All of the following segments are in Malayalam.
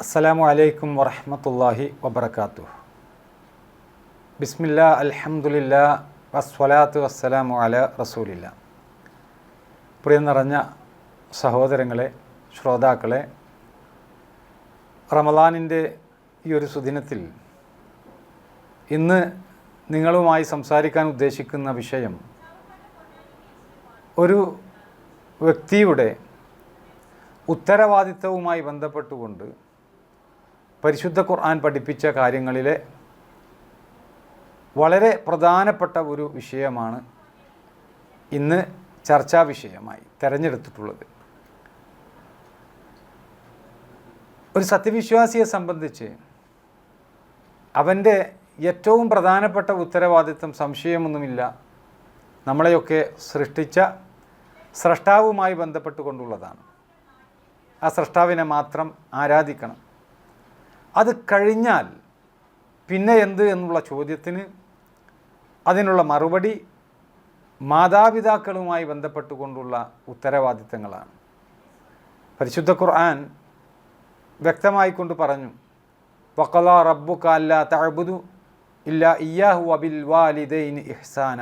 അസ്സലാമു അലൈക്കും വറഹ്മത്തുള്ളാഹി വബറകാതുഹു. ബിസ്മില്ലാ അൽഹംദുലില്ലാ വസ്സലാത്തു വസ്സലാമു അലാ റസൂലില്ലാ. പ്രിയം നിറഞ്ഞ സഹോദരങ്ങളെ, ശ്രോതാക്കളെ, റമളാനിൻ്റെ ഈ ഒരു സുദിനത്തിൽ ഇന്ന് നിങ്ങളുമായി സംസാരിക്കാൻ ഉദ്ദേശിക്കുന്ന വിഷയം ഒരു വ്യക്തിയുടെ ഉത്തരവാദിത്തവുമായി ബന്ധപ്പെട്ടുകൊണ്ട് പരിശുദ്ധ ഖുർആൻ പഠിപ്പിച്ച കാര്യങ്ങളിലെ വളരെ പ്രധാനപ്പെട്ട ഒരു വിഷയമാണ് ഇന്ന് ചർച്ചാ വിഷയമായി തിരഞ്ഞെടുത്തിട്ടുള്ളത്. ഒരു സത്യവിശ്വാസിയെ സംബന്ധിച്ച് അവൻ്റെ ഏറ്റവും പ്രധാനപ്പെട്ട ഉത്തരവാദിത്തം സംശയമൊന്നുമില്ല നമ്മളെയൊക്കെ സൃഷ്ടിച്ച സ്രഷ്ടാവുമായി ബന്ധപ്പെട്ടുകൊണ്ടുള്ളതാണ്. ആ സ്രഷ്ടാവിനെ മാത്രം ആരാധിക്കണം. അത് കഴിഞ്ഞാൽ പിന്നെ എന്ത് എന്നുള്ള ചോദ്യത്തിന് അതിനുള്ള മറുപടി മാതാപിതാക്കളുമായി ബന്ധപ്പെട്ടുകൊണ്ടുള്ള ഉത്തരവാദിത്തങ്ങളാണ്. പരിശുദ്ധ ഖുർആൻ വ്യക്തമായിക്കൊണ്ട് പറഞ്ഞു, വഖളാ റബ്ബുക അല്ലാ തഅ്ബുദു ഇല്ലാ ഇയ്യാഹു വബിൽ വാലിദൈനി ഇഹ്സാന.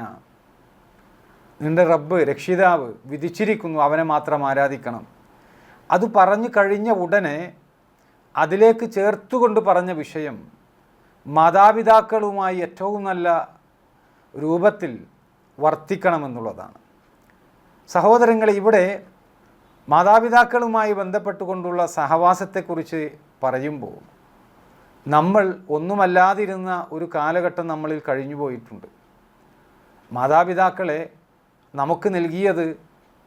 നിൻ്റെ റബ്ബ്, രക്ഷിതാവ് വിധിച്ചിരിക്കുന്നു അവനെ മാത്രം ആരാധിക്കണം. അത് പറഞ്ഞു കഴിഞ്ഞ ഉടനെ അതിലേക്ക് ചേർത്തുകൊണ്ട് പറഞ്ഞ വിഷയം മാതാപിതാക്കളുമായി ഏറ്റവും നല്ല രൂപത്തിൽ വർത്തിക്കണമെന്നുള്ളതാണ്. സഹോദരങ്ങളെ, ഇവിടെ മാതാപിതാക്കളുമായി ബന്ധപ്പെട്ടുകൊണ്ടുള്ള സഹവാസത്തെക്കുറിച്ച് പറയുമ്പോൾ നമ്മൾ ഒന്നുമല്ലാതിരുന്ന ഒരു കാലഘട്ടം നമ്മളിൽ കഴിഞ്ഞു പോയിട്ടുണ്ട്. മാതാപിതാക്കളെ നമുക്ക് നൽകിയത്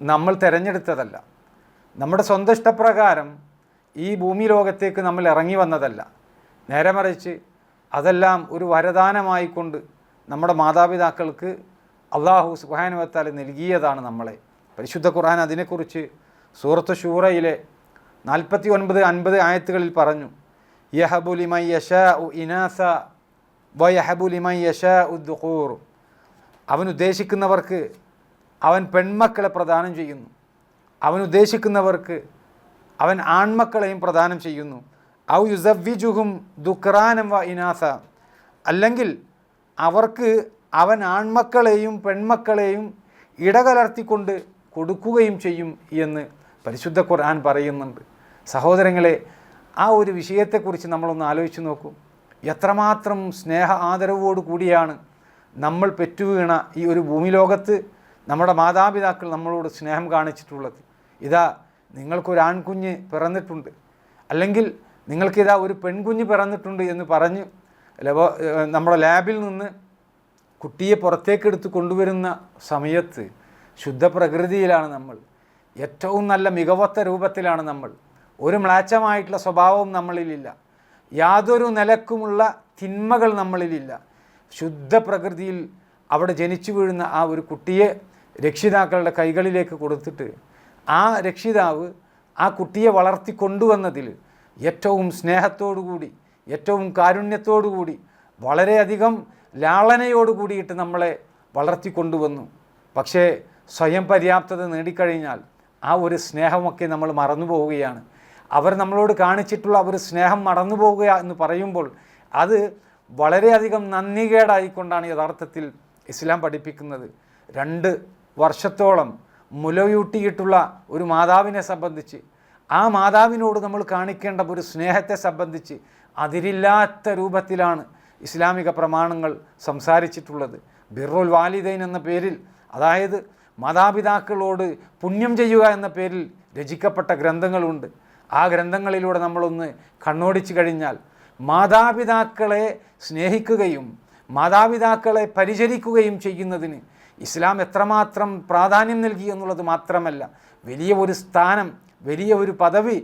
നമ്മൾ തിരഞ്ഞെടുത്തതല്ല. നമ്മുടെ സ്വന്തം ഇഷ്ടപ്രകാരം ഈ ഭൂമി ലോകത്തേക്ക് നമ്മൾ ഇറങ്ങി വന്നതല്ല. നേരെ മറിച്ച് അതെല്ലാം ഒരു വരദാനമായിക്കൊണ്ട് നമ്മുടെ മാതാപിതാക്കൾക്ക് അല്ലാഹു സുബ്ഹാനഹു വ തആല നൽകിയതാണ് നമ്മളെ. പരിശുദ്ധ ഖുർആൻ അതിനെക്കുറിച്ച് സൂറത്ത് ശൂറയിലെ 49-50 ആയത്തുകളിൽ പറഞ്ഞു, യഹബു ലിമൻ യശാഉ ഇനാസ വയഹബു ലിമൻ യശാഉ ദുഖൂർ. അവൻ ഉദ്ദേശിക്കുന്നവർക്ക് അവൻ പെൺമക്കളെ പ്രദാനം ചെയ്യുന്നു, അവൻ ഉദ്ദേശിക്കുന്നവർക്ക് അവൻ ആൺമക്കളെയും പ്രദാനം ചെയ്യുന്നു. ഔ യുസവ്വിജുഹും ദുക്റാനം വ ഇനാസ. അല്ലെങ്കിൽ അവർക്ക് അവൻ ആൺമക്കളെയും പെൺമക്കളെയും ഇടകലർത്തിക്കൊണ്ട് കൊടുക്കുകയും ചെയ്യും എന്ന് പരിശുദ്ധ ഖുർആൻ പറയുന്നുണ്ട്. സഹോദരങ്ങളെ, ആ ഒരു വിഷയത്തെക്കുറിച്ച് നമ്മളൊന്ന് ആലോചിച്ച് നോക്കൂ. എത്രമാത്രം സ്നേഹ ആദരവോടു കൂടിയാണ് നമ്മൾ പെറ്റുവീണ ഈ ഒരു ഭൂമി ലോകത്ത് നമ്മുടെ മാതാപിതാക്കൾ നമ്മളോട് സ്നേഹം കാണിച്ചിട്ടുള്ളത്. ഇതാ നിങ്ങൾക്കൊരു ആൺകുഞ്ഞ് പിറന്നിട്ടുണ്ട്, അല്ലെങ്കിൽ നിങ്ങൾക്കിതാ ഒരു പെൺകുഞ്ഞ് പിറന്നിട്ടുണ്ട് എന്ന് പറഞ്ഞ് നമ്മുടെ ലാബിൽ നിന്ന് കുട്ടിയെ പുറത്തേക്കെടുത്ത് കൊണ്ടുവരുന്ന സമയത്ത് ശുദ്ധ പ്രകൃതിയിലാണ് നമ്മൾ, ഏറ്റവും നല്ല മികവത്ത രൂപത്തിലാണ് നമ്മൾ. ഒരു മ്ലാച്ഛമായിട്ടുള്ള സ്വഭാവവും നമ്മളിലില്ല, യാതൊരു നിലക്കുമുള്ള തിന്മകൾ നമ്മളിലില്ല. ശുദ്ധ പ്രകൃതിയിൽ അവിടെ ജനിച്ചു വീഴുന്ന ആ ഒരു കുട്ടിയെ രക്ഷിതാക്കളുടെ കൈകളിലേക്ക് കൊടുത്തിട്ട് ആ രക്ഷിതാവ് ആ കുട്ടിയെ വളർത്തി കൊണ്ടുവന്നതിൽ ഏറ്റവും സ്നേഹത്തോടുകൂടി, ഏറ്റവും കാരുണ്യത്തോടുകൂടി, വളരെയധികം ലാളനയോട് കൂടിയിട്ട് നമ്മളെ വളർത്തിക്കൊണ്ടുവന്നു. പക്ഷേ സ്വയം പര്യാപ്തത നേടിക്കഴിഞ്ഞാൽ ആ ഒരു സ്നേഹമൊക്കെ നമ്മൾ മറന്നു പോവുകയാണ്. അവർ നമ്മളോട് കാണിച്ചിട്ടുള്ള ഒരു സ്നേഹം മറന്നു പോവുക എന്ന് പറയുമ്പോൾ അത് വളരെയധികം നന്ദികേടായിക്കൊണ്ടാണ് യഥാർത്ഥത്തിൽ ഇസ്ലാം പഠിപ്പിക്കുന്നത്. 2 വർഷത്തോളം മുലയൂട്ടിയിട്ടുള്ള ഒരു മാതാവിനെ സംബന്ധിച്ച്, ആ മാതാവിനോട് നമ്മൾ കാണിക്കേണ്ട ഒരു സ്നേഹത്തെ സംബന്ധിച്ച് അതിരില്ലാത്ത രൂപത്തിലാണ് ഇസ്ലാമിക പ്രമാണങ്ങൾ സംസാരിച്ചിട്ടുള്ളത്. ബിർറുൽ വാലിദൈൻ എന്ന പേരിൽ, അതായത് മാതാപിതാക്കളോട് പുണ്യം ചെയ്യുക എന്ന പേരിൽ രചിക്കപ്പെട്ട ഗ്രന്ഥങ്ങളുണ്ട്. ആ ഗ്രന്ഥങ്ങളിലൂടെ നമ്മളൊന്ന് കണ്ണോടിച്ചു കഴിഞ്ഞാൽ മാതാപിതാക്കളെ സ്നേഹിക്കുകയും മാതാപിതാക്കളെ പരിചരിക്കുകയും ചെയ്യുന്നതിന് ഇസ്ലാം എത്രമാത്രം പ്രാധാന്യം നൽകി എന്നുള്ളത് മാത്രമല്ല, വലിയ ഒരു സ്ഥാനം, വലിയ ഒരു പദവി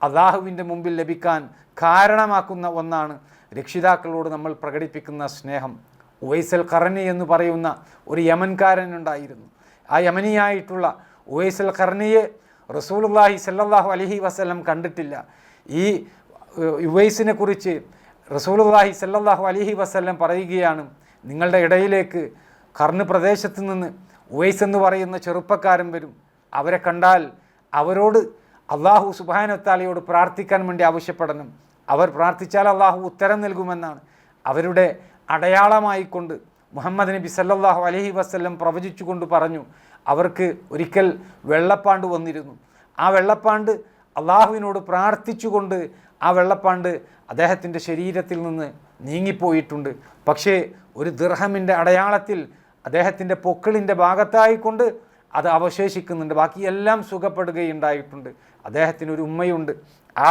അള്ളാഹുവിൻ്റെ മുമ്പിൽ ലഭിക്കാൻ കാരണമാക്കുന്ന ഒന്നാണ് രക്ഷിതാക്കളോട് നമ്മൾ പ്രകടിപ്പിക്കുന്ന സ്നേഹം. ഉവൈസൽ ഖർനി എന്ന് പറയുന്ന ഒരു യമൻകാരനുണ്ടായിരുന്നു. ആ യമനിയായിട്ടുള്ള ഉവൈസൽ ഖർനിയെ റസൂലുള്ളാഹി സ്വല്ലല്ലാഹു അലൈഹി വസല്ലം കണ്ടിട്ടില്ല. ഈ ഉവൈസിനെ കുറിച്ച് റസൂലുള്ളാഹി സ്വല്ലല്ലാഹു അലൈഹി വസല്ലം പറയുകയാണ്, നിങ്ങളുടെ ഇടയിലേക്ക് ഖർന് പ്രദേശത്ത് നിന്ന് ഉവൈസ് എന്ന് പറയുന്ന ചെറുപ്പക്കാരൻ വരും. അവരെ കണ്ടാൽ അവരോട് അള്ളാഹു സുബ്ഹാനഹു വ തആലയോട് പ്രാർത്ഥിക്കാൻ വേണ്ടി ആവശ്യപ്പെടണം. അവർ പ്രാർത്ഥിച്ചാൽ അള്ളാഹു ഉത്തരം നൽകുമെന്നാണ്. അവരുടെ അടയാളമായിക്കൊണ്ട് മുഹമ്മദ് നബി സല്ലല്ലാഹു അലൈഹി വസല്ലം പ്രവചിച്ചുകൊണ്ട് പറഞ്ഞു, അവർക്ക് ഒരിക്കൽ വെള്ളപ്പാണ്ട് വന്നിരുന്നു. ആ വെള്ളപ്പാണ്ട് അള്ളാഹുവിനോട് പ്രാർത്ഥിച്ചുകൊണ്ട് ആ വെള്ളപ്പാണ്ട് അദ്ദേഹത്തിൻ്റെ ശരീരത്തിൽ നിന്ന് നീങ്ങിപ്പോയിട്ടുണ്ട്. പക്ഷേ ഒരു ദിർഹമിൻ്റെ അടയാളത്തിൽ അദ്ദേഹത്തിൻ്റെ പൊക്കിളിൻ്റെ ഭാഗത്തായിക്കൊണ്ട് അത് അവശേഷിക്കുന്നുണ്ട്. ബാക്കിയെല്ലാം സുഖപ്പെടുകയുണ്ടായിട്ടുണ്ട്. അദ്ദേഹത്തിനൊരു ഉമ്മയുണ്ട്. ആ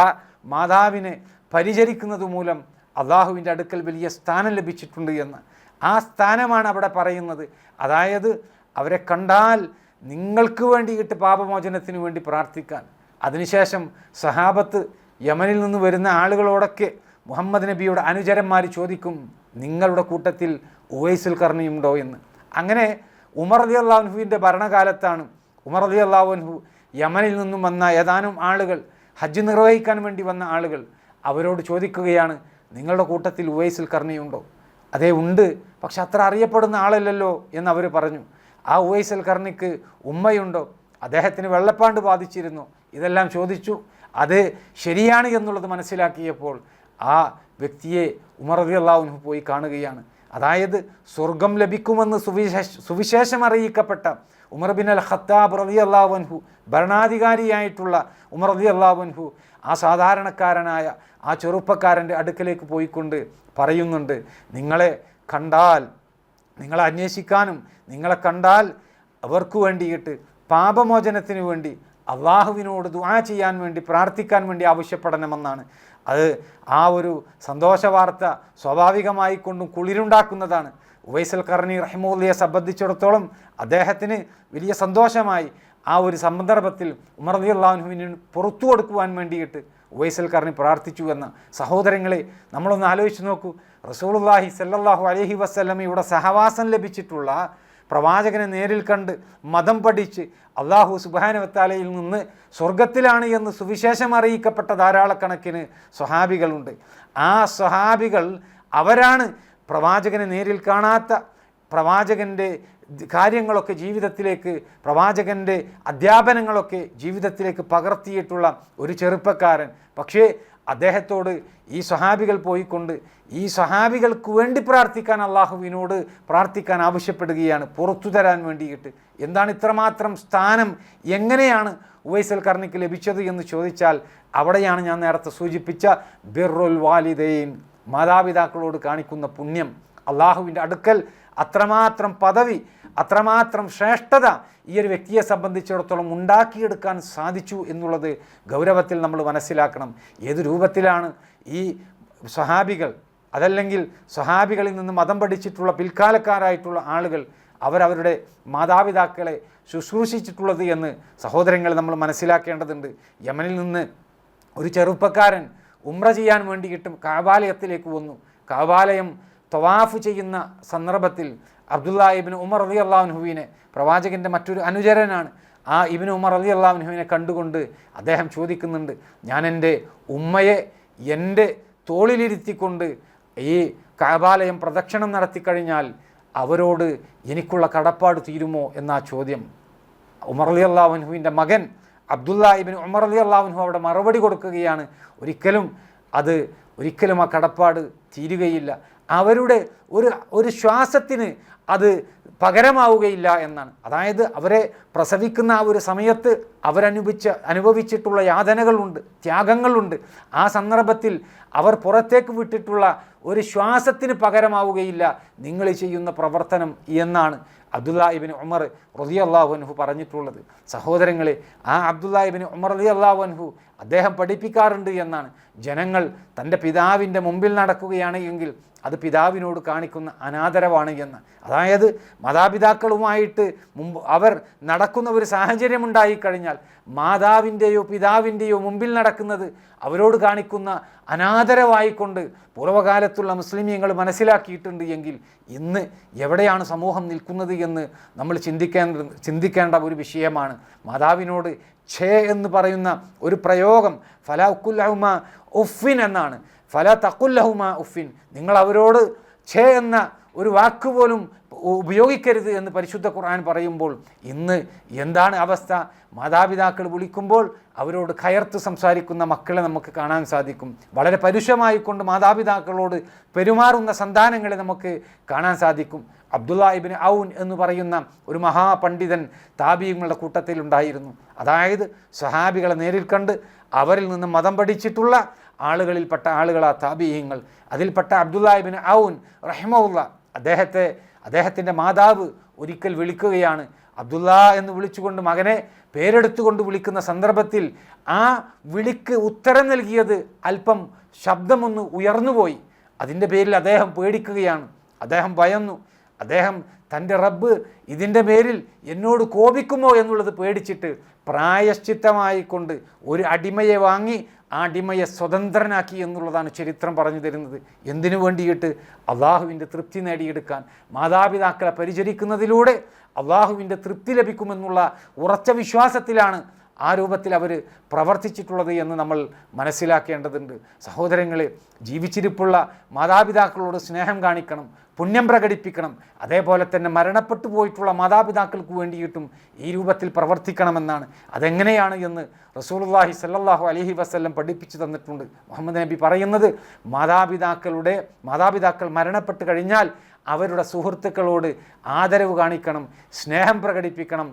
മാതാവിനെ പരിചരിക്കുന്നത് മൂലം അള്ളാഹുവിൻ്റെ അടുക്കൽ വലിയ സ്ഥാനം ലഭിച്ചിട്ടുണ്ട് എന്ന്. ആ സ്ഥാനമാണ് അവിടെ പറയുന്നത്. അതായത് അവരെ കണ്ടാൽ നിങ്ങൾക്ക് വേണ്ടിയിട്ട് പാപമോചനത്തിന് വേണ്ടി പ്രാർത്ഥിക്കാൻ. അതിനുശേഷം സഹാബത്ത് യമനിൽ നിന്ന് വരുന്ന ആളുകളോടൊക്കെ മുഹമ്മദ് നബിയുടെ അനുചരന്മാർ ചോദിക്കും, നിങ്ങളുടെ കൂട്ടത്തിൽ ഉവൈസുൽ ഖർണിയുണ്ടോ എന്ന്. അങ്ങനെ ഉമർ റളിയല്ലാഹു അൻഹുവിൻ്റെ ഭരണകാലത്താണ് ഉമർ റളിയല്ലാഹു അൻഹു യമനിൽ നിന്നും വന്ന ഏതാനും ആളുകൾ, ഹജ്ജ് നിർവഹിക്കാൻ വേണ്ടി വന്ന ആളുകൾ അവരോട് ചോദിക്കുകയാണ്, നിങ്ങളുടെ കൂട്ടത്തിൽ ഉവൈസുൽ ഖർണിയുണ്ടോ? അതേ ഉണ്ട്, പക്ഷെ അത്ര അറിയപ്പെടുന്ന ആളല്ലല്ലോ എന്ന് അവർ പറഞ്ഞു. ആ ഉവൈസുൽ ഖർണിക്ക് ഉമ്മയുണ്ടോ? അദ്ദേഹത്തിന് വെള്ളപ്പാണ്ട് ബാധിച്ചിരുന്നു? ഇതെല്ലാം ചോദിച്ചു. അത് ശരിയാണ് എന്നുള്ളത് മനസ്സിലാക്കിയപ്പോൾ ആ വ്യക്തിയെ ഉമർ റളിയല്ലാഹു അൻഹു പോയി കാണുകയാണ്. അതായത് സ്വർഗം ലഭിക്കുമെന്ന് സുവിശേഷം അറിയിക്കപ്പെട്ട ഉമർ ബിൻ അൽ ഖത്താബ് റളിയല്ലാഹു അൻഹു, ഭരണാധികാരിയായിട്ടുള്ള ഉമർ റളിയല്ലാഹു അൻഹു ആ സാധാരണക്കാരനായ ആ ചെറുപ്പക്കാരൻ്റെ അടുക്കലേക്ക് പോയിക്കൊണ്ട് പറയുന്നുണ്ട്, നിങ്ങളെ കണ്ടാൽ, നിങ്ങളെ അന്വേഷിക്കാനും നിങ്ങളെ കണ്ടാൽ അവർക്ക് വേണ്ടിയിട്ട് പാപമോചനത്തിന് വേണ്ടി അള്ളാഹുവിനോട് ദുആ ചെയ്യാൻ വേണ്ടി പ്രാർത്ഥിക്കാൻ വേണ്ടി ആവശ്യപ്പെടണമെന്നാണ്. അത് ആ ഒരു സന്തോഷ വാർത്ത സ്വാഭാവികമായി കൊണ്ടും കുളിരുണ്ടാക്കുന്നതാണ്. ഉവൈസുൽ ഖർണി റഹിമഹുല്ലയെ സംബന്ധിച്ചിടത്തോളം അദ്ദേഹത്തിന് വലിയ സന്തോഷമായി. ആ ഒരു സന്ദർഭത്തിൽ ഉമർ റളിയല്ലാഹു അൻഹുവിന് പുറത്തു കൊടുക്കുവാൻ വേണ്ടിയിട്ട് ഉവൈസുൽ ഖർണി പ്രാർത്ഥിച്ചു എന്ന. സഹോദരങ്ങളെ, നമ്മളൊന്ന് ആലോചിച്ച് നോക്കൂ. റസൂലുള്ളാഹി സ്വല്ലല്ലാഹു അലൈഹി വസല്ലമയുടെ സഹവാസം ലഭിച്ചിട്ടുള്ള, പ്രവാചകനെ നേരിൽ കണ്ട് മതം പഠിച്ച് അള്ളാഹു സുബ്ഹാനഹു വ തആലയിൽ നിന്ന് സ്വർഗത്തിലാണ് എന്ന് സുവിശേഷം അറിയിക്കപ്പെട്ട ധാരാളക്കണക്കിന് സ്വഹാബികളുണ്ട്. ആ സ്വഹാബികൾ അവരാണ് പ്രവാചകനെ നേരിൽ കാണാത്ത, പ്രവാചകൻ്റെ കാര്യങ്ങളൊക്കെ ജീവിതത്തിലേക്ക്, പ്രവാചകൻ്റെ അധ്യാപനങ്ങളൊക്കെ ജീവിതത്തിലേക്ക് പകർത്തിയിട്ടുള്ള ഒരു ചെറുപ്പക്കാരൻ. പക്ഷേ അദ്ദേഹത്തോട് ഈ സ്വഹാബികൾ പോയിക്കൊണ്ട് ഈ സ്വഹാബികൾക്ക് വേണ്ടി പ്രാർത്ഥിക്കാൻ, അള്ളാഹുവിനോട് പ്രാർത്ഥിക്കാൻ ആവശ്യപ്പെടുകയാണ്, പുറത്തു തരാൻ വേണ്ടിയിട്ട്. എന്താണ് ഇത്രമാത്രം സ്ഥാനം, എങ്ങനെയാണ് ഉവൈസുൽ ഖർണിക്ക് ലഭിച്ചത് എന്ന് ചോദിച്ചാൽ അവിടെയാണ് ഞാൻ നേരത്തെ സൂചിപ്പിച്ച ബിർറുൽ വാലിദൈൻ, മാതാപിതാക്കളോട് കാണിക്കുന്ന പുണ്യം. അള്ളാഹുവിൻ്റെ അടുക്കൽ അത്രമാത്രം പദവി, അത്രമാത്രം ശ്രേഷ്ഠത ഈ ഒരു വ്യക്തിയെ സംബന്ധിച്ചിടത്തോളം ഉണ്ടാക്കിയെടുക്കാൻ സാധിച്ചു എന്നുള്ളത് ഗൗരവത്തിൽ നമ്മൾ മനസ്സിലാക്കണം. ഏത് രൂപത്തിലാണ് ഈ സ്വഹാബികൾ, അതല്ലെങ്കിൽ സ്വഹാബികളിൽ നിന്ന് മതം പഠിച്ചിട്ടുള്ള പിൽക്കാലക്കാരായിട്ടുള്ള ആളുകൾ അവരവരുടെ മാതാപിതാക്കളെ ശുശ്രൂഷിച്ചിട്ടുള്ളത് എന്ന് സഹോദരങ്ങൾ നമ്മൾ മനസ്സിലാക്കേണ്ടതുണ്ട്. യമനിൽ നിന്ന് ഒരു ചെറുപ്പക്കാരൻ ഉംറ ചെയ്യാൻ വേണ്ടിയിട്ടും കഅബാലയത്തിലേക്ക് വന്നു. കഅബാലയം തവാഫ് ചെയ്യുന്ന സന്ദർഭത്തിൽ അബ്ദുല്ലാഹി ഇബ്നു ഉമർ റളിയല്ലാഹു അൻഹുവിനെ, പ്രവാചകൻ്റെ മറ്റൊരു അനുചരനാണ്, ആ ഇബ്നു ഉമർ റളിയല്ലാഹു അൻഹുവിനെ കണ്ടുകൊണ്ട് അദ്ദേഹം ചോദിക്കുന്നുണ്ട്, ഞാൻ എൻ്റെ ഉമ്മയെ എൻ്റെ തോളിലിരുത്തിക്കൊണ്ട് ഈ കഅബാലയം പ്രദക്ഷിണം നടത്തിക്കഴിഞ്ഞാൽ അവരോട് എനിക്കുള്ള കടപ്പാട് തീരുമോ എന്നാ ചോദ്യം. ഉമർ റളിയല്ലാഹു അൻഹുവിൻ്റെ മകൻ അബ്ദുല്ലാഹി ഇബ്നു ഉമർ റളിയല്ലാഹു അൻഹു അവിടെ മറുപടി കൊടുക്കുകയാണ്, ഒരിക്കലും ആ കടപ്പാട് തീരുകയില്ല, അവരുടെ ഒരു ശ്വാസത്തിന് അത് പകരമാവുകയില്ല എന്നാണ്. അതായത് അവരെ പ്രസവിക്കുന്ന ആ ഒരു സമയത്ത് അനുഭവിച്ചിട്ടുള്ള യാതനകളുണ്ട്, ത്യാഗങ്ങളുണ്ട്. ആ സന്ദർഭത്തിൽ അവർ പുറത്തേക്ക് വിട്ടിട്ടുള്ള ഒരു ശ്വാസത്തിന് പകരമാവുകയില്ല നിങ്ങൾ ചെയ്യുന്ന പ്രവർത്തനം എന്നാണ് അബ്ദുല്ലാഹി ഇബ്നു ഉമർ റളിയല്ലാഹു അൻഹു പറഞ്ഞിട്ടുള്ളത്. സഹോദരങ്ങളെ, ആ അബ്ദുല്ലാഹി ഇബ്നു ഉമർ റളിയല്ലാഹു അൻഹു അദ്ദേഹം പഠിപ്പിക്കാറുണ്ട് എന്നാണ്, ജനങ്ങൾ തൻ്റെ പിതാവിൻ്റെ മുമ്പിൽ നടക്കുകയാണ് എങ്കിൽ അത് പിതാവിനോട് കാണിക്കുന്ന അനാദരവാണ് എന്ന്. അതായത് മാതാപിതാക്കളുമായിട്ട് അവർ നടക്കുന്ന ഒരു സാഹചര്യം ഉണ്ടായിക്കഴിഞ്ഞാൽ മാതാവിൻ്റെയോ പിതാവിൻ്റെയോ മുമ്പിൽ നടക്കുന്നത് അവരോട് കാണിക്കുന്ന അനാദരവായിക്കൊണ്ട് പൂർവ്വകാലത്തുള്ള മുസ്ലിമീങ്ങൾ മനസ്സിലാക്കിയിട്ടുണ്ട് എങ്കിൽ ഇന്ന് എവിടെയാണ് സമൂഹം നിൽക്കുന്നത് എന്ന് നമ്മൾ ചിന്തിക്കേണ്ട ഒരു വിഷയമാണ്. മാതാവിനോട് ഛേ എന്ന് പറയുന്ന ഒരു പ്രയോഗം ഫലാ ഉക്കുല്ലഹുമ ഉഫിൻ എന്നാണ്. ഫലാ തഖുല്ലഹുമ ഉഫിൻ, നിങ്ങൾ അവരോട് ഛേ എന്ന ഒരു വാക്ക് പോലും ഉപയോഗിക്കരുത് എന്ന് പരിശുദ്ധ ഖുർആൻ പറയുമ്പോൾ ഇന്ന് എന്താണ് അവസ്ഥ? മാതാപിതാക്കൾ വിളിക്കുമ്പോൾ അവരോട് കയർത്ത് സംസാരിക്കുന്ന മക്കളെ നമുക്ക് കാണാൻ സാധിക്കും. വളരെ പരുഷമായിക്കൊണ്ട് മാതാപിതാക്കളോട് പെരുമാറുന്ന സന്താനങ്ങളെ നമുക്ക് കാണാൻ സാധിക്കും. അബ്ദുള്ള ഇബ്നു ഔൻ എന്ന് പറയുന്ന ഒരു മഹാപണ്ഡിതൻ താബീങ്ങളുടെ കൂട്ടത്തിലുണ്ടായിരുന്നു. അതായത് സ്വഹാബികളെ നേരിൽ കണ്ട് അവരിൽ നിന്ന് മതം പഠിച്ചിട്ടുള്ള ആളുകളിൽപ്പെട്ട ആളുകളാ താബീങ്ങൾ. അതിൽപ്പെട്ട അബ്ദുള്ള ഇബ്നു ഔൻ റഹിമഹുള്ള അദ്ദേഹത്തിൻ്റെ മാതാവ് ഒരിക്കൽ വിളിക്കുകയാണ്. അബ്ദുള്ള എന്ന് വിളിച്ചുകൊണ്ട് മകനെ പേരെടുത്തുകൊണ്ട് വിളിക്കുന്ന സന്ദർഭത്തിൽ ആ വിളിക്ക് ഉത്തരം നൽകിയത് അല്പം ശബ്ദമൊന്ന് ഉയർന്നുപോയി. അതിൻ്റെ പേരിൽ അദ്ദേഹം പേടിക്കുകയാണ്. അദ്ദേഹം ഭയന്നു. അദ്ദേഹം തൻ്റെ റബ്ബ് ഇതിൻ്റെ പേരിൽ എന്നോട് കോപിക്കുമോ എന്നുള്ളത് പേടിച്ചിട്ട് പ്രായശ്ചിത്തമായിക്കൊണ്ട് ഒരു അടിമയെ വാങ്ങി ആ അടിമയെ സ്വതന്ത്രനാക്കി എന്നുള്ളതാണ് ചരിത്രം പറഞ്ഞു തരുന്നത്. എന്തിനു വേണ്ടിയിട്ട്? അള്ളാഹുവിൻ്റെ തൃപ്തി നേടിയെടുക്കാൻ. മാതാപിതാക്കളെ പരിചരിക്കുന്നതിലൂടെ അള്ളാഹുവിൻ്റെ തൃപ്തി ലഭിക്കുമെന്നുള്ള ഉറച്ച വിശ്വാസത്തിലാണ് ആ രൂപത്തിൽ അവർ പ്രവർത്തിച്ചിട്ടുള്ളത് എന്ന് നമ്മൾ മനസ്സിലാക്കേണ്ടതുണ്ട്. സഹോദരങ്ങളെ, ജീവിച്ചിരിപ്പുള്ള മാതാപിതാക്കളോട് സ്നേഹം കാണിക്കണം, പുണ്യം പ്രകടിപ്പിക്കണം. അതേപോലെ തന്നെ മരണപ്പെട്ടു പോയിട്ടുള്ള മാതാപിതാക്കൾക്ക് വേണ്ടിയിട്ടും ഈ രൂപത്തിൽ പ്രവർത്തിക്കണമെന്നാണ്. അതെങ്ങനെയാണ് എന്ന് റസൂലുള്ളാഹി സ്വല്ലല്ലാഹു അലൈഹി വസല്ലം പഠിപ്പിച്ചു തന്നിട്ടുണ്ട്. മുഹമ്മദ് നബി പറയുന്നത്, മാതാപിതാക്കൾ മരണപ്പെട്ട് കഴിഞ്ഞാൽ അവരുടെ സുഹൃത്തുക്കളോട് ആദരവ് കാണിക്കണം, സ്നേഹം പ്രകടിപ്പിക്കണം.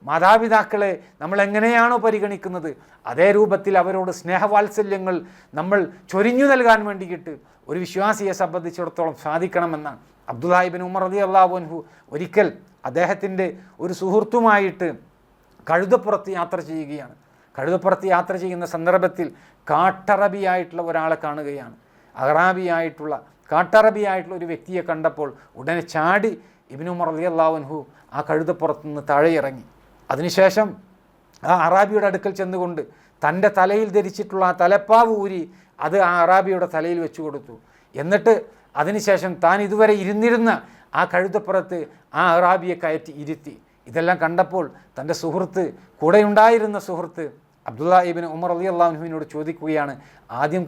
മാതാപിതാക്കളെ നമ്മൾ എങ്ങനെയാണോ പരിഗണിക്കുന്നത് അതേ രൂപത്തിൽ അവരോട് സ്നേഹവാത്സല്യങ്ങൾ നമ്മൾ ചൊരിഞ്ഞു നൽകാൻ വേണ്ടിയിട്ട് ഒരു വിശ്വാസിയെ സംബന്ധിച്ചിടത്തോളം സാധിക്കണമെന്നാണ്. അബ്ദുല്ലാ ഇബ്നു ഉമർ റളിയല്ലാഹു അൻഹു ഒരിക്കൽ അദ്ദേഹത്തിൻ്റെ ഒരു സുഹൃത്തുമായിട്ട് കഴുതപ്പുറത്ത് യാത്ര ചെയ്യുകയാണ്. കഴുതപ്പുറത്ത് യാത്ര ചെയ്യുന്ന സന്ദർഭത്തിൽ കാട്ടറബിയായിട്ടുള്ള ഒരാളെ കാണുകയാണ്. കാട്ടറബിയായിട്ടുള്ള ഒരു വ്യക്തിയെ കണ്ടപ്പോൾ ഉടനെ ചാടി ഇബ്നു ഉമർ റളിയല്ലാഹു അൻഹു ആ കഴുതപ്പുറത്ത് നിന്ന് താഴെ ഇറങ്ങി. അതിനുശേഷം ആ അറാബിയുടെ അടുക്കൽ ചെന്നുകൊണ്ട് തൻ്റെ തലയിൽ ധരിച്ചിട്ടുള്ള ആ തലപ്പാവ് ഊരി അത് ആ അറാബിയുടെ തലയിൽ വെച്ചു കൊടുത്തു. എന്നിട്ട് അതിനുശേഷം താൻ ഇതുവരെ ഇരുന്നിരുന്ന ആ കഴുതപ്പുറത്ത് ആ അറാബിയെ കയറ്റി ഇരുത്തി. ഇതെല്ലാം കണ്ടപ്പോൾ തൻ്റെ കൂടെയുണ്ടായിരുന്ന സുഹൃത്ത് അബ്ദുള്ള ഇബ്നു ഉമർ റളിയല്ലാഹു അൻഹുവിനോട് ചോദിക്കുകയാണ്, ആദ്യം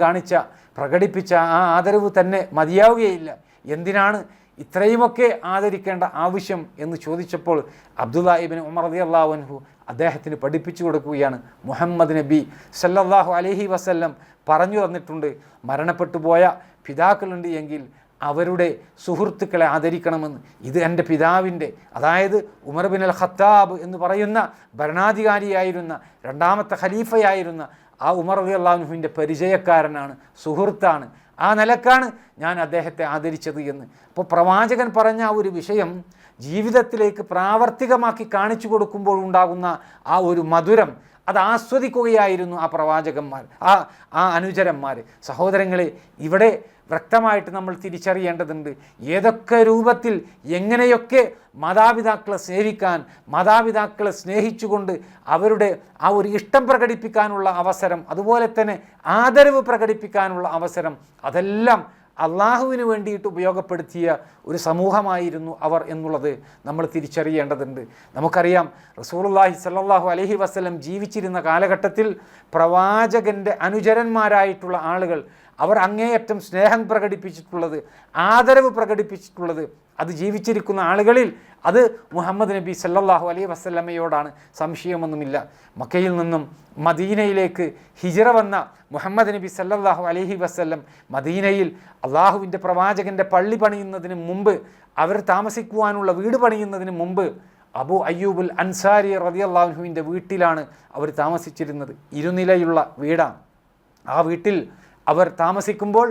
പ്രകടിപ്പിച്ച ആ ആദരവ് തന്നെ മതിയാവുകയില്ല, എന്തിനാണ് ഇത്രയുമൊക്കെ ആദരിക്കേണ്ട ആവശ്യം എന്ന് ചോദിച്ചപ്പോൾ അബ്ദുള്ള ഇബ്നു ഉമർ റളിയല്ലാഹു അൻഹു അദ്ദേഹത്തിന് പഠിപ്പിച്ചു കൊടുക്കുകയാണ്. മുഹമ്മദ് നബി സല്ലല്ലാഹു അലൈഹി വസല്ലം പറഞ്ഞു തന്നിട്ടുണ്ട്, മരണപ്പെട്ടു പോയ പിതാക്കളുണ്ട് എങ്കിൽ അവരുടെ സുഹൃത്തുക്കളെ ആദരിക്കണമെന്ന്. ഇത് എൻ്റെ പിതാവിൻ്റെ, അതായത് ഉമർ ബിൻ അൽ ഖത്താബ് എന്ന് പറയുന്ന ഭരണാധികാരിയായിരുന്ന രണ്ടാമത്തെ ഖലീഫയായിരുന്ന ആ ഉമർ റളിയല്ലാഹു അൻഹുവിൻ്റെ പരിചയക്കാരനാണ്, സുഹൃത്താണ്. ആ നിലക്കാണ് ഞാൻ അദ്ദേഹത്തെ ആദരിച്ചത് എന്ന്. അപ്പോൾ പ്രവാചകൻ പറഞ്ഞ ആ ഒരു വിഷയം ജീവിതത്തിലേക്ക് പ്രാവർത്തികമാക്കി കാണിച്ചു കൊടുക്കുമ്പോൾ ഉണ്ടാകുന്ന ആ ഒരു മധുരം അത് ആസ്വദിക്കുകയായിരുന്നു ആ പ്രവാചകന്മാർ, ആ അനുചരന്മാർ. സഹോദരങ്ങളെ, ഇവിടെ വ്യക്തമായിട്ട് നമ്മൾ തിരിച്ചറിയേണ്ടതുണ്ട്, ഏതൊക്കെ രൂപത്തിൽ എങ്ങനെയൊക്കെ മാതാപിതാക്കളെ സ്നേഹിക്കാൻ, മാതാപിതാക്കളെ സ്നേഹിച്ചുകൊണ്ട് അവരുടെ ആ ഒരു ഇഷ്ടം പ്രകടിപ്പിക്കാനുള്ള അവസരം, അതുപോലെ തന്നെ ആദരവ് പ്രകടിപ്പിക്കാനുള്ള അവസരം, അതെല്ലാം അള്ളാഹുവിന് വേണ്ടിയിട്ട് ഉപയോഗപ്പെടുത്തിയ ഒരു സമൂഹമായിരുന്നു അവർ എന്നുള്ളത് നമ്മൾ തിരിച്ചറിയേണ്ടതുണ്ട്. നമുക്കറിയാം, റസൂലുള്ളാഹി സ്വല്ലല്ലാഹു അലൈഹി വസല്ലം ജീവിച്ചിരുന്ന കാലഘട്ടത്തിൽ പ്രവാചകൻ്റെ അനുചരന്മാരായിട്ടുള്ള ആളുകൾ അവർ അങ്ങേയറ്റം സ്നേഹം പ്രകടിപ്പിച്ചിട്ടുള്ളത്, ആദരവ് പ്രകടിപ്പിച്ചിട്ടുള്ളത്, അത് ജീവിച്ചിരിക്കുന്ന ആളുകളിൽ അത് മുഹമ്മദ് നബി സല്ലല്ലാഹു അലൈഹി വസല്ലമയോടാണ്, സംശയമൊന്നുമില്ല. മക്കയിൽ നിന്നും മദീനയിലേക്ക് ഹിജ്റ വന്ന മുഹമ്മദ് നബി സല്ലല്ലാഹു അലൈഹി വസല്ലം മദീനയിൽ അള്ളാഹുവിൻ്റെ പ്രവാചകൻ്റെ പള്ളി പണിയുന്നതിന് മുമ്പ്, അവർ താമസിക്കുവാനുള്ള വീട് പണിയുന്നതിന് മുമ്പ് അബൂ അയ്യൂബുൽ അൻസാരി റളിയല്ലാഹു അൻഹുവിൻ്റെ വീട്ടിലാണ് അവർ താമസിച്ചിരുന്നത്. ഇരുനിലയുള്ള വീടാണ്. ആ വീട്ടിൽ അവർ താമസിക്കുമ്പോൾ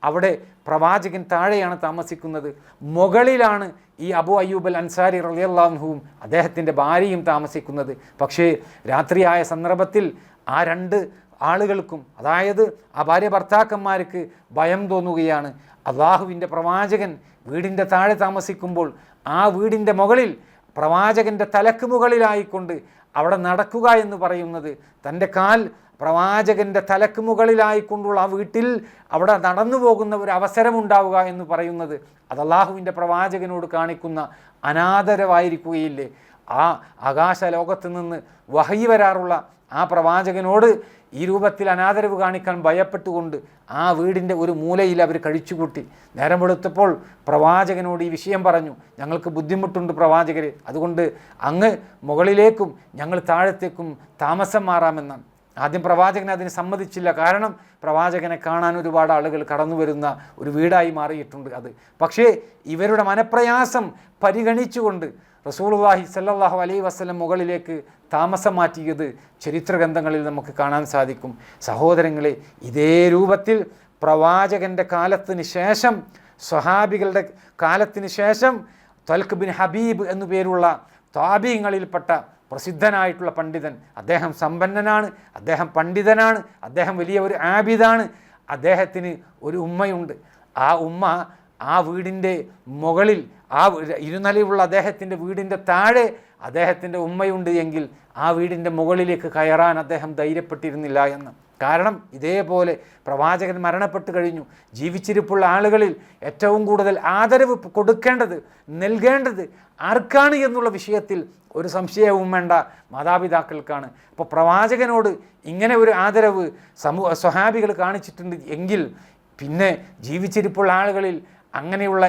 അവിടെ പ്രവാചകൻ താഴെയാണ് താമസിക്കുന്നത്, മുകളിലാണ് ഈ അബൂ അയ്യൂബ് അൽ അൻസാരി റളിയല്ലാഹു അൻഹുവും അദ്ദേഹത്തിൻ്റെ ഭാര്യയും താമസിക്കുന്നത്. പക്ഷേ രാത്രിയായ സന്ദർഭത്തിൽ ആ രണ്ട് ആളുകൾക്കും, അതായത് ആ ഭാര്യ ഭർത്താക്കന്മാർക്ക് ഭയം തോന്നുകയാണ്. അള്ളാഹുവിൻ്റെ പ്രവാചകൻ വീടിൻ്റെ താഴെ താമസിക്കുമ്പോൾ ആ വീടിൻ്റെ മുകളിൽ പ്രവാചകൻ്റെ തലക്ക് മുകളിലായിക്കൊണ്ട് അവിടെ നടക്കുക എന്ന് പറയുന്നത്, തൻ്റെ കാൽ പ്രവാചകൻ്റെ തലക്ക് മുകളിലായിക്കൊണ്ടുള്ള ആ വീട്ടിൽ അവിടെ നടന്നു പോകുന്ന ഒരു അവസരമുണ്ടാവുക എന്ന് പറയുന്നത് അത് അള്ളാഹുവിൻ്റെ പ്രവാചകനോട് കാണിക്കുന്ന അനാദരവായിരിക്കുകയില്ലേ? ആ ആകാശ ലോകത്ത് നിന്ന് വഹയി വരാറുള്ള ആ പ്രവാചകനോട് ഈ രൂപത്തിൽ അനാദരവ് കാണിക്കാൻ ഭയപ്പെട്ടുകൊണ്ട് ആ വീടിൻ്റെ ഒരു മൂലയിൽ അവർ കഴിച്ചുകൂട്ടി. നേരം വെളുത്തപ്പോൾ പ്രവാചകനോട് ഈ വിഷയം പറഞ്ഞു, ഞങ്ങൾക്ക് ബുദ്ധിമുട്ടുണ്ട് പ്രവാചകരെ, അതുകൊണ്ട് അങ്ങ് മുകളിലേക്കും ഞങ്ങൾ താഴത്തേക്കും താമസം മാറാമെന്നാണ്. ആദ്യം പ്രവാചകൻ അതിന് സമ്മതിച്ചില്ല. കാരണം പ്രവാചകനെ കാണാൻ ഒരുപാട് ആളുകൾ കടന്നു വരുന്ന ഒരു വീടായി മാറിയിട്ടുണ്ട് അത്. പക്ഷേ ഇവരുടെ മനപ്രയാസം പരിഗണിച്ചുകൊണ്ട് റസൂലുള്ളാഹി സ്വല്ലല്ലാഹു അലൈഹി വസല്ലം മുകളിലേക്ക് താമസം മാറ്റിയത് ചരിത്രഗ്രന്ഥങ്ങളിൽ നമുക്ക് കാണാൻ സാധിക്കും. സഹോദരങ്ങളെ, ഇതേ രൂപത്തിൽ പ്രവാചകൻ്റെ കാലത്തിന് ശേഷം, സ്വഹാബികളുടെ കാലത്തിന് ശേഷം ത്വൽഖ് ബിൻ ഹബീബ് എന്നു പേരുള്ള താബിഈങ്ങളിൽപ്പെട്ട പ്രസിദ്ധനായിട്ടുള്ള പണ്ഡിതൻ, അദ്ദേഹം സമ്പന്നനാണ്, അദ്ദേഹം പണ്ഡിതനാണ്, അദ്ദേഹം വലിയ ഒരു ആബിദാണ്. അദ്ദേഹത്തിന് ഒരു ഉമ്മയുണ്ട്. ആ ഉമ്മ ആ വീടിൻ്റെ മുകളിൽ, ആ ഇരുനിലയുള്ള അദ്ദേഹത്തിൻ്റെ വീടിൻ്റെ താഴെ അദ്ദേഹത്തിൻ്റെ ഉമ്മയുണ്ട് എങ്കിൽ ആ വീടിൻ്റെ മുകളിലേക്ക് കയറാൻ അദ്ദേഹം ധൈര്യപ്പെട്ടിരുന്നില്ല എന്ന്. കാരണം ഇതേപോലെ പ്രവാചകൻ മരണപ്പെട്ട് കഴിഞ്ഞു. ജീവിച്ചിരിപ്പുള്ള ആളുകളിൽ ഏറ്റവും കൂടുതൽ ആദരവ് കൊടുക്കേണ്ടത്, നൽകേണ്ടത് ആർക്കാണ് എന്നുള്ള വിഷയത്തിൽ ഒരു സംശയവും വേണ്ട, മാതാപിതാക്കൾക്കാണ്. അപ്പോൾ പ്രവാചകനോട് ഇങ്ങനെ ഒരു ആദരവ് സ്വഹാബികൾ കാണിച്ചിട്ടുണ്ട് എങ്കിൽ പിന്നെ ജീവിച്ചിരിപ്പുള്ള ആളുകളിൽ അങ്ങനെയുള്ള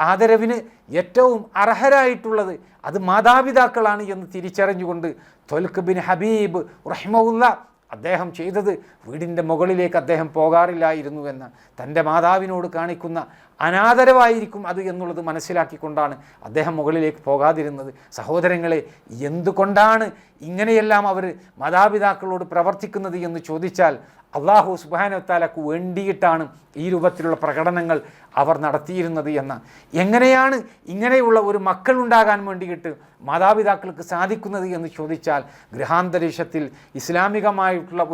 ആദരവിന് ഏറ്റവും അർഹരായിട്ടുള്ളത് അത് മാതാപിതാക്കളാണ് എന്ന് തിരിച്ചറിഞ്ഞുകൊണ്ട് ത്വൽഖ് ബിൻ ഹബീബ് റഹിമഹുല്ലാ അദ്ദേഹം ചെയ്തത് വീടിൻ്റെ മുകളിലേക്ക് അദ്ദേഹം പോകാറില്ലായിരുന്നു എന്ന്. തൻ്റെ മാതാവിനോട് കാണിക്കുന്ന അനാദരവായിരിക്കും അത് എന്നുള്ളത് മനസ്സിലാക്കിക്കൊണ്ടാണ് അദ്ദേഹം മുകളിലേക്ക് പോകാതിരുന്നത്. സഹോദരങ്ങളെ, എന്തുകൊണ്ടാണ് ഇങ്ങനെയെല്ലാം അവർ മാതാപിതാക്കളോട് പ്രവർത്തിക്കുന്നത് എന്ന് ചോദിച്ചാൽ അള്ളാഹു സുബ്ഹാനഹു വ തആലക്ക് വേണ്ടിയിട്ടാണ് ഈ രൂപത്തിലുള്ള പ്രകടനങ്ങൾ അവർ നടത്തിയിരുന്നത് എന്ന. എങ്ങനെയാണ് ഇങ്ങനെയുള്ള ഒരു മക്കളുണ്ടാകാൻ വേണ്ടിയിട്ട് മാതാപിതാക്കൾക്ക് സാധിക്കുന്നത് എന്ന് ചോദിച്ചാൽ, ഗൃഹാന്തരീക്ഷത്തിൽ ഇസ്ലാമികമായിട്ടുള്ള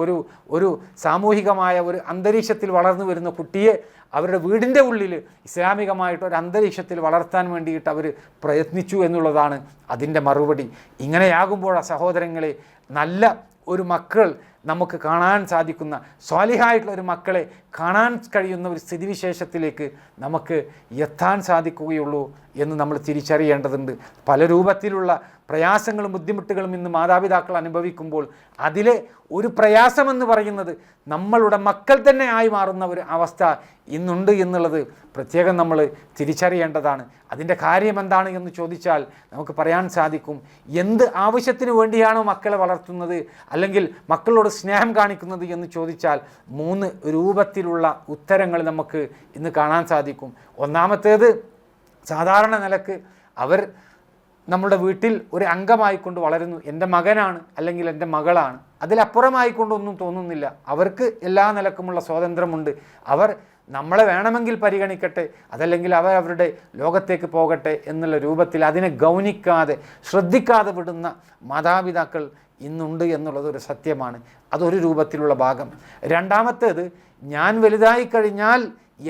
ഒരു സാമൂഹികമായ ഒരു അന്തരീക്ഷത്തിൽ വളർന്നു വരുന്ന കുട്ടിയെ അവരുടെ വീടിൻ്റെ ഉള്ളിൽ ഇസ്ലാമികമായിട്ടൊരു അന്തരീക്ഷത്തിൽ വളർത്താൻ വേണ്ടിയിട്ട് അവർ പ്രയത്നിച്ചു എന്നുള്ളതാണ് അതിൻ്റെ മറുപടി. ഇങ്ങനെയാകുമ്പോഴാണ് സഹോദരങ്ങളെ നല്ല ഒരു മക്കൾ നമുക്ക് കാണാൻ സാധിക്കുന്ന, സ്വാലിഹായിട്ടുള്ള ഒരു മക്കളെ കാണാൻ കഴിയുന്ന ഒരു സ്ഥിതിവിശേഷത്തിലേക്ക് നമുക്ക് എത്താൻ സാധിക്കുകയുള്ളൂ എന്ന് നമ്മൾ തിരിച്ചറിയേണ്ടതുണ്ട്. പല രൂപത്തിലുള്ള പ്രയാസങ്ങളും ബുദ്ധിമുട്ടുകളും ഇന്ന് മാതാപിതാക്കൾ അനുഭവിക്കുമ്പോൾ അതിലെ ഒരു പ്രയാസമെന്ന് പറയുന്നത് നമ്മളുടെ മക്കൾ തന്നെ ആയി മാറുന്ന ഒരു അവസ്ഥ ഇന്നുണ്ട് എന്നുള്ളത് പ്രത്യേകം നമ്മൾ തിരിച്ചറിയേണ്ടതാണ്. അതിൻ്റെ കാര്യം എന്താണ് എന്ന് ചോദിച്ചാൽ നമുക്ക് പറയാൻ സാധിക്കും, എന്ത് ആവശ്യത്തിന് വേണ്ടിയാണോ മക്കളെ വളർത്തുന്നത് അല്ലെങ്കിൽ മക്കളോട് സ്നേഹം കാണിക്കുന്നത് എന്ന് ചോദിച്ചാൽ 3 രൂപത്തിലുള്ള ഉത്തരങ്ങൾ നമുക്ക് ഇന്ന് കാണാൻ സാധിക്കും. ഒന്നാമത്തേത്, സാധാരണ നിലക്ക് അവർ നമ്മുടെ വീട്ടിൽ ഒരു അംഗമായിക്കൊണ്ട് വളരുന്നു. എൻ്റെ മകനാണ് അല്ലെങ്കിൽ എൻ്റെ മകളാണ്, അതിലപ്പുറമായിക്കൊണ്ടൊന്നും തോന്നുന്നില്ല. അവർക്ക് എല്ലാ നിലക്കുമുള്ള സ്വാതന്ത്ര്യമുണ്ട്. അവർ നമ്മളെ വേണമെങ്കിൽ പരിഗണിക്കട്ടെ, അതല്ലെങ്കിൽ അവരുടെ ലോകത്തേക്ക് പോകട്ടെ എന്നുള്ള രൂപത്തിൽ അതിനെ ഗൗനിക്കാതെ ശ്രദ്ധിക്കാതെ വിടുന്ന മാതാപിതാക്കൾ ഇന്നുണ്ട് എന്നുള്ളത് ഒരു സത്യമാണ്. അതൊരു രൂപത്തിലുള്ള ഭാഗം. രണ്ടാമത്തേത്, ഞാൻ വലുതായി കഴിഞ്ഞാൽ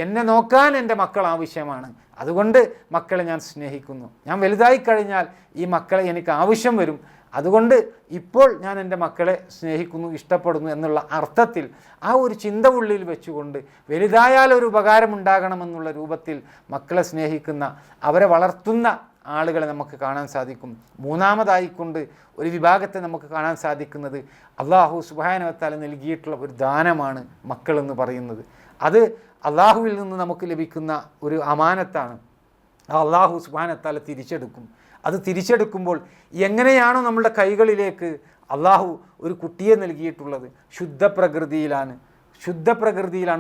എന്നെ നോക്കാൻ എൻ്റെ മക്കൾ ആവശ്യമാണ്, അതുകൊണ്ട് മക്കളെ ഞാൻ സ്നേഹിക്കുന്നു. ഞാൻ വലുതായി കഴിഞ്ഞാൽ ഈ മക്കളെ എനിക്ക് ആവശ്യം വരും, അതുകൊണ്ട് ഇപ്പോൾ ഞാൻ എൻ്റെ മക്കളെ സ്നേഹിക്കുന്നു, ഇഷ്ടപ്പെടുന്നു എന്നുള്ള അർത്ഥത്തിൽ ആ ഒരു ചിന്ത ഉള്ളിൽ വെച്ചുകൊണ്ട് വലുതായാൽ ഒരു ഉപകാരമുണ്ടാകണമെന്നുള്ള രൂപത്തിൽ മക്കളെ സ്നേഹിക്കുന്ന, അവരെ വളർത്തുന്ന ആളുകളെ നമുക്ക് കാണാൻ സാധിക്കും. മൂന്നാമതായിക്കൊണ്ട് ഒരു വിഭാഗത്തെ നമുക്ക് കാണാൻ സാധിക്കുന്നത് അള്ളാഹു സുബ്ഹാനഹു വ തആല നൽകിയിട്ടുള്ള ഒരു ദാനമാണ് മക്കളെന്ന് പറയുന്നത്. അത് അള്ളാഹുവിൽ നിന്ന് നമുക്ക് ലഭിക്കുന്ന ഒരു അമാനത്താണ്. അള്ളാഹു സുബ്ഹാനഹു വ തആല തിരിച്ചെടുക്കും. അത് തിരിച്ചെടുക്കുമ്പോൾ എങ്ങനെയാണോ നമ്മുടെ കൈകളിലേക്ക് അള്ളാഹു ഒരു കുട്ടിയെ നൽകിയിട്ടുള്ളത്, ശുദ്ധപ്രകൃതിയിലാണ്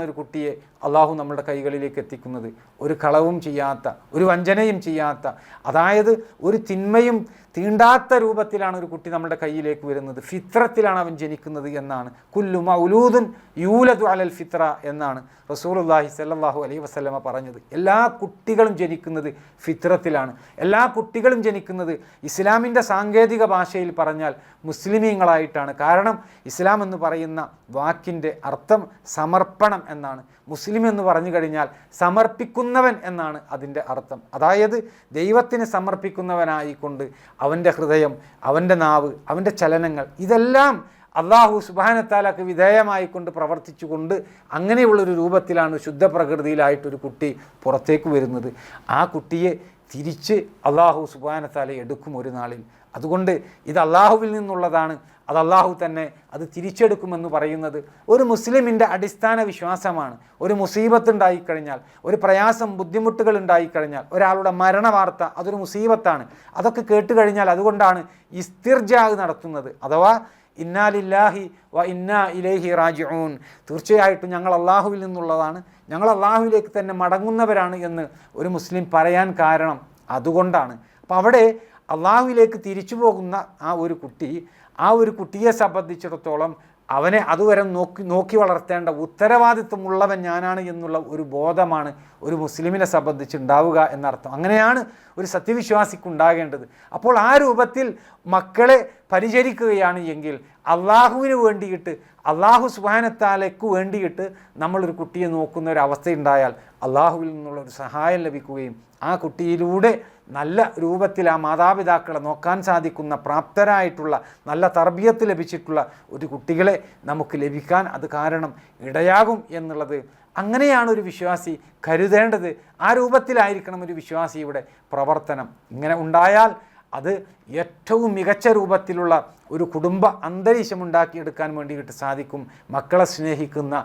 ഒരു കുട്ടിയെ അള്ളാഹു നമ്മുടെ കൈകളിലേക്ക് എത്തിക്കുന്നത്. ഒരു കളവും ചെയ്യാത്ത, ഒരു വഞ്ചനയും ചെയ്യാത്ത, അതായത് ഒരു തിന്മയും തീണ്ടാത്ത രൂപത്തിലാണ് ഒരു കുട്ടി നമ്മുടെ കയ്യിലേക്ക് വരുന്നത്. ഫിത്രത്തിലാണ് അവൻ ജനിക്കുന്നത് എന്നാണ്. കുല്ലു മൗലൂദുൻ യൂലദു അലൽ ഫിത്ര എന്നാണ് റസൂലുള്ളാഹി സ്വല്ലല്ലാഹു അലൈഹി വസല്ലമ പറഞ്ഞത്. എല്ലാ കുട്ടികളും ജനിക്കുന്നത് ഫിത്രത്തിലാണ്. എല്ലാ കുട്ടികളും ജനിക്കുന്നത് ഇസ്ലാമിൻ്റെ സാങ്കേതിക ഭാഷയിൽ പറഞ്ഞാൽ മുസ്ലിമീങ്ങളായിട്ടാണ്. കാരണം ഇസ്ലാം എന്ന് പറയുന്ന വാക്കിൻ്റെ അർത്ഥം സമർപ്പണം എന്നാണ്. മുസ്ലിം എന്ന് പറഞ്ഞു കഴിഞ്ഞാൽ സമർപ്പിക്കുന്നവൻ എന്നാണ് അതിൻ്റെ അർത്ഥം. അതായത് ദൈവത്തിന് സമർപ്പിക്കുന്നവനായിക്കൊണ്ട് അവൻ്റെ ഹൃദയം, അവൻ്റെ നാവ്, അവൻ്റെ ചലനങ്ങൾ ഇതെല്ലാം അള്ളാഹു സുബ്ഹാനഹു വ തആലക്ക് വിധേയമായിക്കൊണ്ട് പ്രവർത്തിച്ചുകൊണ്ട് അങ്ങനെയുള്ളൊരു രൂപത്തിലാണ് ശുദ്ധപ്രകൃതിയിലായിട്ടൊരു കുട്ടി പുറത്തേക്ക് വരുന്നത്. ആ കുട്ടിയെ തിരിച്ച് അള്ളാഹു സുബ്ഹാനഹു വ തആല എടുക്കും ഒരു നാളിൽ. അതുകൊണ്ട് ഇത് അള്ളാഹുവിൽ നിന്നുള്ളതാണ്, അത് അള്ളാഹു തന്നെ അത് തിരിച്ചെടുക്കുമെന്ന് പറയുന്നത് ഒരു മുസ്ലിമിൻ്റെ അടിസ്ഥാന വിശ്വാസമാണ്. ഒരു മുസീബത്ത് ഉണ്ടായിക്കഴിഞ്ഞാൽ, ഒരു പ്രയാസം ബുദ്ധിമുട്ടുകൾ ഉണ്ടായിക്കഴിഞ്ഞാൽ, ഒരാളുടെ മരണ വാർത്ത അതൊരു മുസീബത്താണ്. അതൊക്കെ കേട്ട് കഴിഞ്ഞാൽ അതുകൊണ്ടാണ് ഇസ്തിർജാ നടത്തുന്നത്, അഥവാ ഇന്നാ ലില്ലാഹി വ ഇന്നാ ഇലൈഹി റാജിഊൻ, തീർച്ചയായിട്ടും ഞങ്ങൾ അള്ളാഹുവിൽ നിന്നുള്ളതാണ്, ഞങ്ങൾ അള്ളാഹുവിലേക്ക് തന്നെ മടങ്ങുന്നവരാണ് എന്ന് ഒരു മുസ്ലിം പറയാൻ കാരണം അതുകൊണ്ടാണ്. അപ്പം അവിടെ അള്ളാഹുവിലേക്ക് തിരിച്ചു പോകുന്ന ആ ഒരു കുട്ടിയെ സംബന്ധിച്ചിടത്തോളം അവനെ അതുവരെ നോക്കി വളർത്തേണ്ട ഉത്തരവാദിത്വമുള്ളവൻ ഞാനാണ് എന്നുള്ള ഒരു ബോധമാണ് ഒരു മുസ്ലിമിനെ സംബന്ധിച്ചുണ്ടാവുക എന്നർത്ഥം. അങ്ങനെയാണ് ഒരു സത്യവിശ്വാസിക്കുണ്ടാകേണ്ടത്. അപ്പോൾ ആ രൂപത്തിൽ മക്കളെ പരിചരിക്കുകയാണ് എങ്കിൽ അള്ളാഹുവിന് വേണ്ടിയിട്ട്, അള്ളാഹു സുബ്ഹാനഹു വ തആലയ്ക്ക് വേണ്ടിയിട്ട് നമ്മളൊരു കുട്ടിയെ നോക്കുന്ന ഒരു അവസ്ഥയുണ്ടായാൽ അള്ളാഹുവിൽ നിന്നുള്ള ഒരു സഹായം ലഭിക്കുകയും ആ കുട്ടിയിലൂടെ നല്ല രൂപത്തിൽ ആ മാതാപിതാക്കളെ നോക്കാൻ സാധിക്കുന്ന പ്രാപ്തരായിട്ടുള്ള നല്ല തർബിയത്ത് ലഭിച്ചിട്ടുള്ള ഒരു കുട്ടികളെ നമുക്ക് ലഭിക്കാൻ അത് കാരണം ഇടയാകും എന്നുള്ളത്, അങ്ങനെയാണ് ഒരു വിശ്വാസി കരുതേണ്ടത്. ആ രൂപത്തിലായിരിക്കണം ഒരു വിശ്വാസിയുടെ പ്രവർത്തനം. ഇങ്ങനെ ഉണ്ടായാൽ അത് ഏറ്റവും മികച്ച രൂപത്തിലുള്ള ഒരു കുടുംബ അന്തരീക്ഷമുണ്ടാക്കിയെടുക്കാൻ വേണ്ടിയിട്ട് സാധിക്കും. മക്കളെ സ്നേഹിക്കുന്ന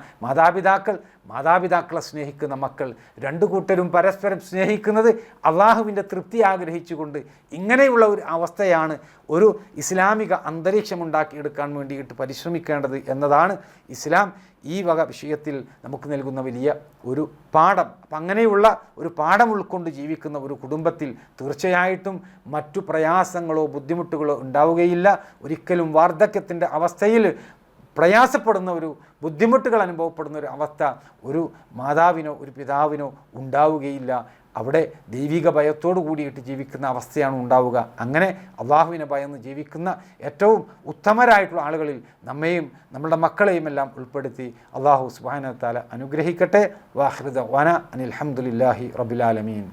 മാതാപിതാക്കളെ സ്നേഹിക്കുന്ന മക്കൾ, രണ്ടു കൂട്ടരും പരസ്പരം സ്നേഹിക്കുന്നത് അള്ളാഹുവിൻ്റെ തൃപ്തി ആഗ്രഹിച്ചുകൊണ്ട് ഇങ്ങനെയുള്ള ഒരു അവസ്ഥയാണ് ഒരു ഇസ്ലാമിക അന്തരീക്ഷമുണ്ടാക്കിയെടുക്കാൻ വേണ്ടിയിട്ട് പരിശ്രമിക്കേണ്ടത് എന്നതാണ് ഇസ്ലാം ഈ വക വിഷയത്തിൽ നമുക്ക് നൽകുന്ന വലിയ ഒരു പാഠം. അപ്പം അങ്ങനെയുള്ള ഒരു പാഠം ഉൾക്കൊണ്ട് ജീവിക്കുന്ന ഒരു കുടുംബത്തിൽ തീർച്ചയായിട്ടും മറ്റു പ്രയാസങ്ങളോ ബുദ്ധിമുട്ടുകളോ ഉണ്ടാവുകയില്ല. ഒരിക്കലും വാർദ്ധക്യത്തിൻ്റെ അവസ്ഥയിൽ പ്രയാസപ്പെടുന്ന ഒരു ബുദ്ധിമുട്ടുകൾ അനുഭവപ്പെടുന്ന ഒരു അവസ്ഥ ഒരു മാതാവിനോ ഒരു പിതാവിനോ ഉണ്ടാവുകയില്ല. അവിടെ ദൈവിക ഭയത്തോടു കൂടിയിട്ട് ജീവിക്കുന്ന അവസ്ഥയാണ് ഉണ്ടാവുക. അങ്ങനെ അള്ളാഹുവിനെ ഭയന്ന് ജീവിക്കുന്ന ഏറ്റവും ഉത്തമരായിട്ടുള്ള ആളുകളിൽ നമ്മെയും നമ്മുടെ മക്കളെയും എല്ലാം ഉൾപ്പെടുത്തി അള്ളാഹു സുബ്ഹാനഹു വ തആല അനുഗ്രഹിക്കട്ടെ. വാഖിറു ദഅ്വാനാ അനിൽ ഹംദുലില്ലാഹി റബ്ബിൽ ആലമീൻ.